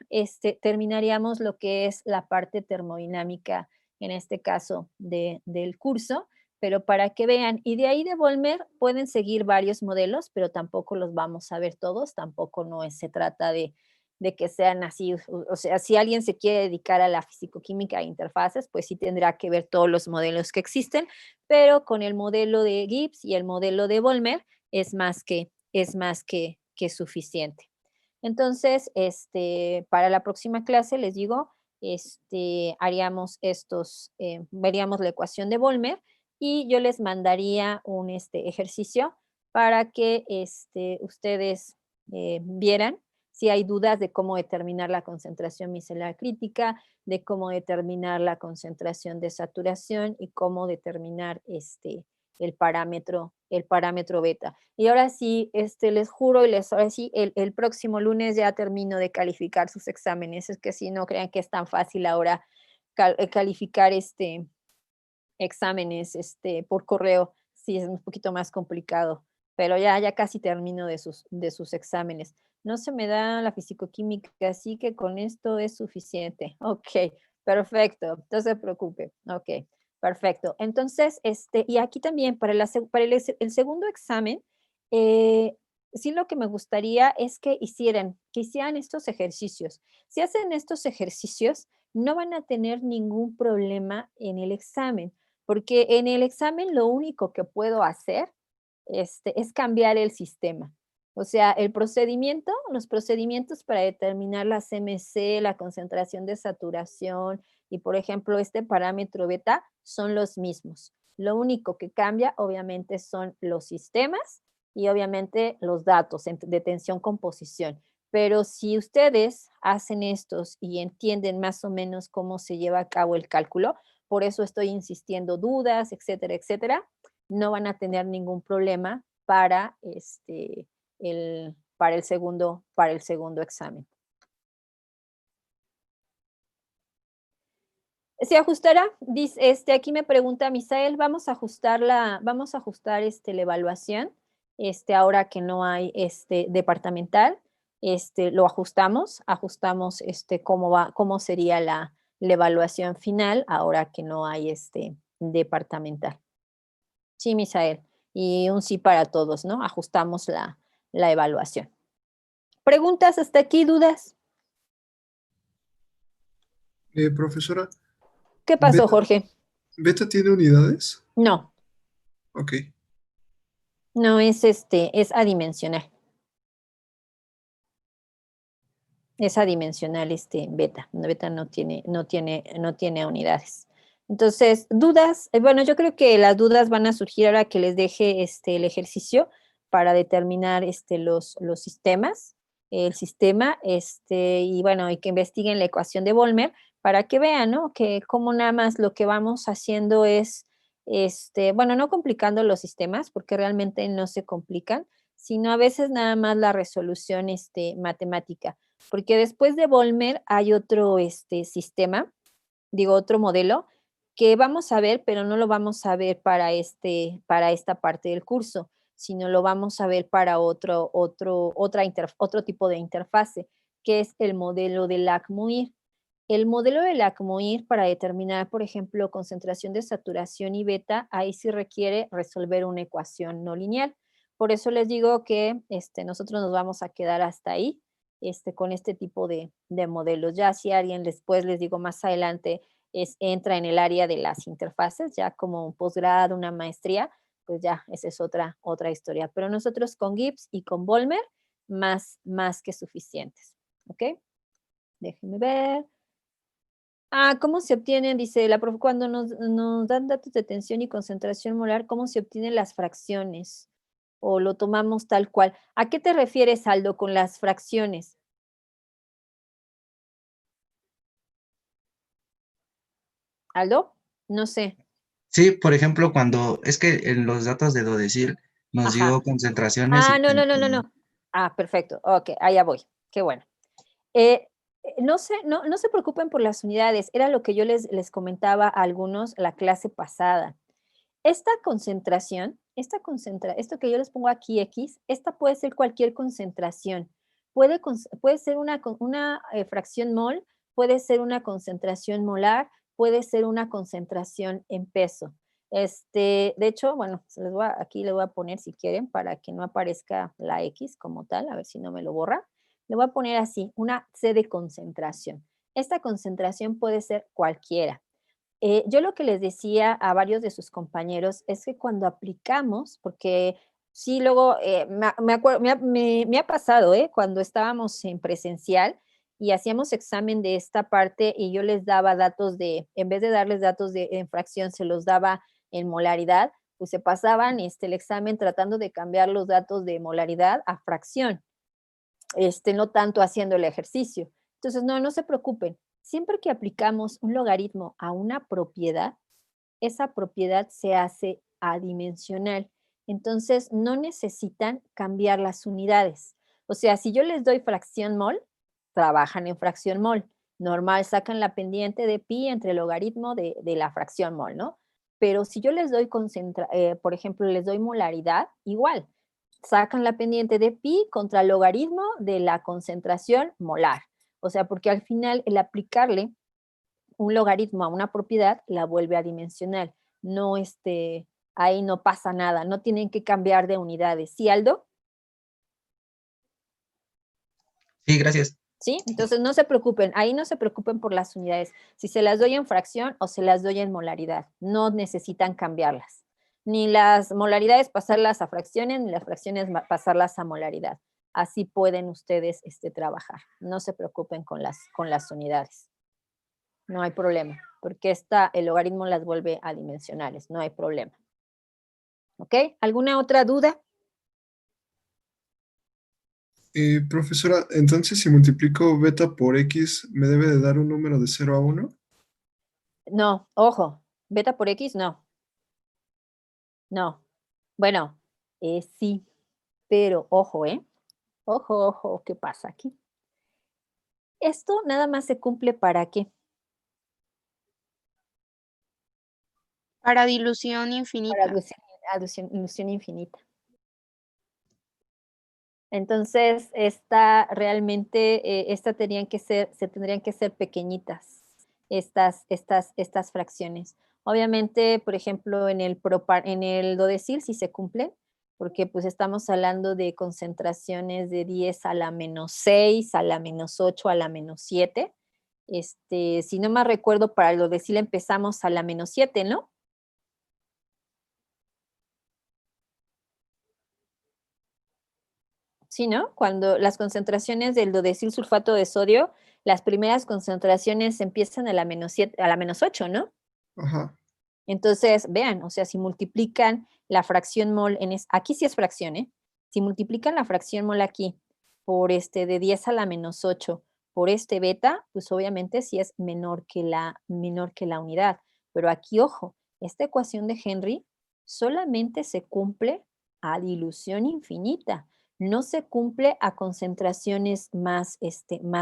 terminaríamos lo que es la parte termodinámica, en este caso del curso, pero para que vean, y de ahí de Volmer pueden seguir varios modelos, pero tampoco los vamos a ver todos, tampoco se trata de que sean así, o sea, si alguien se quiere dedicar a la fisicoquímica de interfaces, pues sí tendrá que ver todos los modelos que existen, pero con el modelo de Gibbs y el modelo de Volmer es más que suficiente. Entonces, para la próxima clase, les digo, haríamos veríamos la ecuación de Volmer y yo les mandaría un ejercicio para que ustedes vieran si hay dudas de cómo determinar la concentración micelar crítica, de cómo determinar la concentración de saturación y cómo determinar el parámetro beta. Y ahora sí, les juro, ahora sí, el próximo lunes ya termino de calificar sus exámenes. Es que si no crean que es tan fácil ahora calificar exámenes por correo, sí es un poquito más complicado, pero ya casi termino de sus exámenes. No se me da la fisicoquímica, así que con esto es suficiente. Ok, perfecto, no se preocupe. Ok, perfecto. Entonces, y aquí también para el segundo examen, sí lo que me gustaría es que hicieran estos ejercicios. Si hacen estos ejercicios, no van a tener ningún problema en el examen, porque en el examen lo único que puedo hacer es cambiar el sistema. O sea, los procedimientos para determinar la CMC, la concentración de saturación y, por ejemplo, este parámetro beta son los mismos. Lo único que cambia, obviamente, son los sistemas y, obviamente, los datos de tensión-composición. Pero si ustedes hacen estos y entienden más o menos cómo se lleva a cabo el cálculo, por eso estoy insistiendo dudas, etcétera, etcétera, no van a tener ningún problema para el segundo examen. ¿Se ajustará? Dice, aquí me pregunta Misael, vamos a ajustar la evaluación, ahora que no hay departamental, lo ajustamos cómo sería la evaluación final ahora que no hay departamental. Sí, Misael, y un sí para todos, ¿no? Ajustamos la evaluación. ¿Preguntas hasta aquí, dudas? Profesora, ¿Qué pasó, Jorge? ¿beta tiene unidades? No, Ok. no es es adimensional. Es adimensional beta. Beta no tiene unidades. Entonces, dudas, bueno, yo creo que las dudas van a surgir ahora que les deje el ejercicio para determinar los sistemas, el sistema, y bueno, y que investiguen la ecuación de Volmer para que vean, ¿no? Que como nada más lo que vamos haciendo es, bueno, no complicando los sistemas, porque realmente no se complican, sino a veces nada más la resolución matemática. Porque después de Volmer hay otro otro modelo que vamos a ver, pero no lo vamos a ver para esta parte del curso, sino lo vamos a ver para otro tipo de interfase, que es el modelo de Lagmuir. El modelo de Lagmuir para determinar, por ejemplo, concentración de saturación y beta, ahí sí requiere resolver una ecuación no lineal. Por eso les digo que nosotros nos vamos a quedar hasta ahí, con este tipo de modelos. Ya si alguien después, les digo más adelante, entra en el área de las interfaces, ya como un posgrado, una maestría, pues ya esa es otra historia. Pero nosotros con Gibbs y con Volmer, más que suficientes. ¿Ok? Déjenme ver. ¿Cómo se obtienen? Dice la profe, cuando nos dan datos de tensión y concentración molar, ¿cómo se obtienen las fracciones? ¿O lo tomamos tal cual? ¿A qué te refieres, Aldo, con las fracciones? ¿Aldo? No sé. Sí, por ejemplo, es que en los datos de Dodecil nos Ajá. dio concentraciones y No. Perfecto. Ok, allá voy. Qué bueno. No se preocupen por las unidades. Era lo que yo les comentaba a algunos la clase pasada. Esta concentración, esto que yo les pongo aquí X, esta puede ser cualquier concentración. Puede ser una fracción mol, puede ser una concentración molar, puede ser una concentración en peso. De hecho, bueno, aquí le voy a poner si quieren para que no aparezca la X como tal, a ver si no me lo borra. Le voy a poner así, una C de concentración. Esta concentración puede ser cualquiera. Yo lo que les decía a varios de sus compañeros es que cuando aplicamos, porque sí, luego me ha pasado, cuando estábamos en presencial y hacíamos examen de esta parte y yo les daba datos en vez de darles datos en fracción, se los daba en molaridad, pues se pasaban el examen tratando de cambiar los datos de molaridad a fracción. no tanto haciendo el ejercicio. Entonces, no se preocupen. Siempre que aplicamos un logaritmo a una propiedad, esa propiedad se hace adimensional. Entonces, no necesitan cambiar las unidades. O sea, si yo les doy fracción mol, trabajan en fracción mol. Normal, sacan la pendiente de pi entre el logaritmo de la fracción mol, ¿no? Pero si yo les doy, por ejemplo, les doy molaridad, igual. Sacan la pendiente de pi contra el logaritmo de la concentración molar. O sea, porque al final el aplicarle un logaritmo a una propiedad la vuelve adimensional. No, ahí no pasa nada, no tienen que cambiar de unidades. ¿Sí, Aldo? Sí, gracias. ¿Sí? Entonces no se preocupen, ahí no se preocupen por las unidades. Si se las doy en fracción o se las doy en molaridad, no necesitan cambiarlas. Ni las molaridades pasarlas a fracciones, ni las fracciones pasarlas a molaridad. Así pueden ustedes trabajar. No se preocupen con las unidades. No hay problema, porque el logaritmo las vuelve adimensionales, no hay problema. ¿Ok? ¿Alguna otra duda? Profesora, entonces si multiplico beta por x, ¿me debe de dar un número de 0 a 1? No, ojo, beta por x, no. No. Bueno, sí, pero ojo, Ojo, ¿qué pasa aquí? Esto nada más se cumple ¿para qué? Para dilución infinita. Para ilusión infinita. Entonces, se tendrían que ser pequeñitas, estas fracciones. Obviamente, por ejemplo, en el dodecil sí se cumplen, porque pues estamos hablando de concentraciones de 10 a la menos 6, a la menos 8, a la menos 7. Si no me recuerdo, para el dodecil empezamos a la menos 7, ¿no? Sí, ¿no? Cuando las concentraciones del dodecil sulfato de sodio, las primeras concentraciones empiezan a la menos 7, a la menos 8, ¿no? Ajá. Entonces, vean, o sea, si multiplican la fracción mol aquí sí es fracción, ¿eh? Si multiplican la fracción mol aquí por de 10 a la menos 8 por beta, pues obviamente sí es menor que la unidad. Pero aquí, ojo, esta ecuación de Henry solamente se cumple a dilución infinita, no se cumple a concentraciones más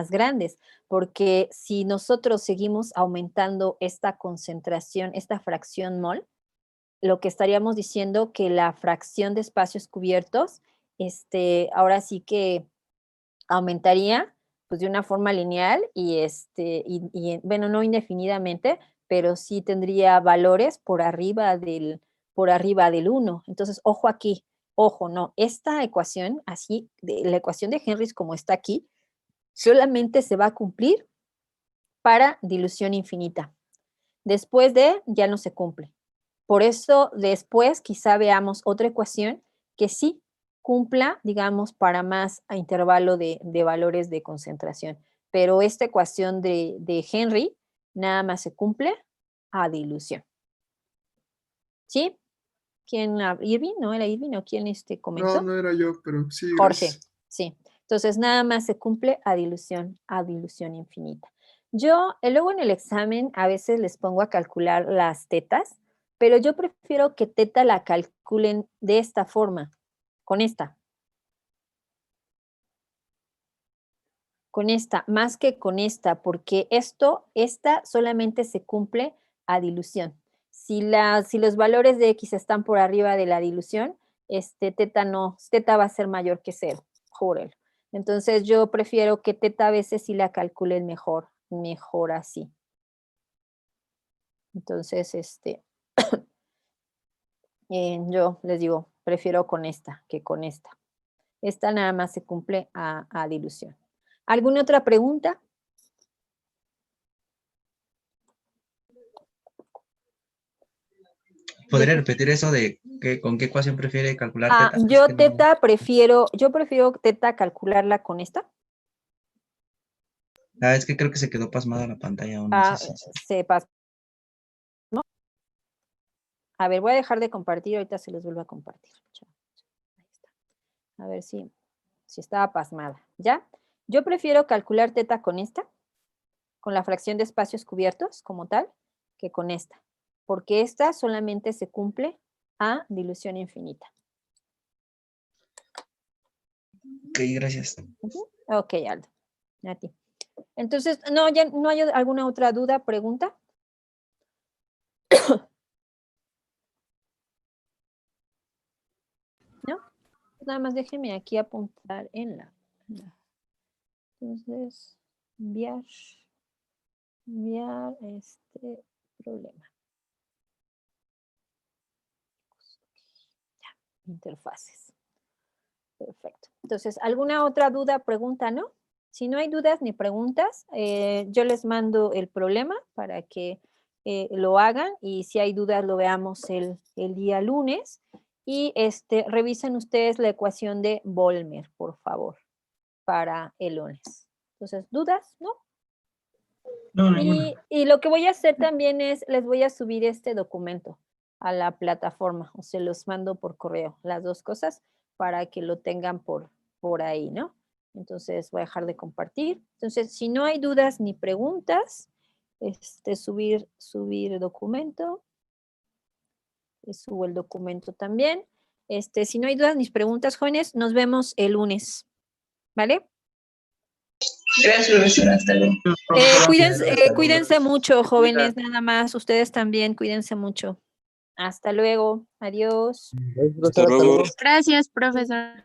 grandes, porque si nosotros seguimos aumentando esta concentración, esta fracción mol, lo que estaríamos diciendo que la fracción de espacios cubiertos, ahora sí que aumentaría pues de una forma lineal bueno, no indefinidamente, pero sí tendría valores por arriba del 1. Entonces, ojo aquí, ojo, no, esta ecuación, así, la ecuación de Henry como está aquí, solamente se va a cumplir para dilución infinita. Después ya no se cumple. Por eso después quizá veamos otra ecuación que sí cumpla, digamos, para más a intervalo de valores de concentración. Pero esta ecuación de Henry nada más se cumple a dilución. ¿Sí? ¿Quién? ¿Irving? ¿No era Irving? ¿O quién comentó? No era yo, pero sí, Jorge, gracias. sí. Entonces, nada más se cumple a dilución infinita. Yo, luego en el examen, a veces les pongo a calcular las tetas, pero yo prefiero que teta la calculen de esta forma, con esta, más que con esta, porque esta solamente se cumple a dilución. Si los valores de X están por arriba de la dilución, teta va a ser mayor que 0, júrelo. Entonces yo prefiero que teta a veces sí la calculen mejor así. Entonces, yo les digo, prefiero con esta que con esta. Esta nada más se cumple a dilución. ¿Alguna otra pregunta? ¿Podría repetir eso de con qué ecuación prefiere calcular teta? Es Yo que no- prefiero teta calcularla con esta. es que creo que se quedó pasmada la pantalla. No sé si. Sepas. ¿No? A ver, voy a dejar de compartir, ahorita se los vuelvo a compartir. Ahí está. A ver si si estaba pasmada, ¿ya? Yo prefiero calcular teta con esta, con la fracción de espacios cubiertos como tal, que con esta, porque esta solamente se cumple a dilución infinita. Ok, gracias. Ok, Aldo, a ti. Entonces, no, ya no hay alguna otra duda, pregunta. ¿No? Nada más déjenme aquí apuntar en la. Entonces, enviar este problema. Ya, interfaces. Perfecto. Entonces, ¿alguna otra duda, pregunta, no? Si no hay dudas ni preguntas, yo les mando el problema para que lo hagan y si hay dudas lo veamos el día lunes. Y revisen ustedes la ecuación de Volmer, por favor, para el lunes. Entonces, ¿dudas? ¿No? No, ninguna. Y lo que voy a hacer también es, les voy a subir este documento a la plataforma, o se los mando por correo, las dos cosas, para que lo tengan por ahí, ¿no? Entonces voy a dejar de compartir. Entonces, si no hay dudas ni preguntas, subir documento. Subo el documento también. Si no hay dudas ni preguntas, jóvenes, nos vemos el lunes. ¿Vale? Gracias, profesora. Hasta luego. Cuídense mucho, jóvenes, nada más. Ustedes también, cuídense mucho. Hasta luego. Adiós. Hasta luego. Gracias, profesor.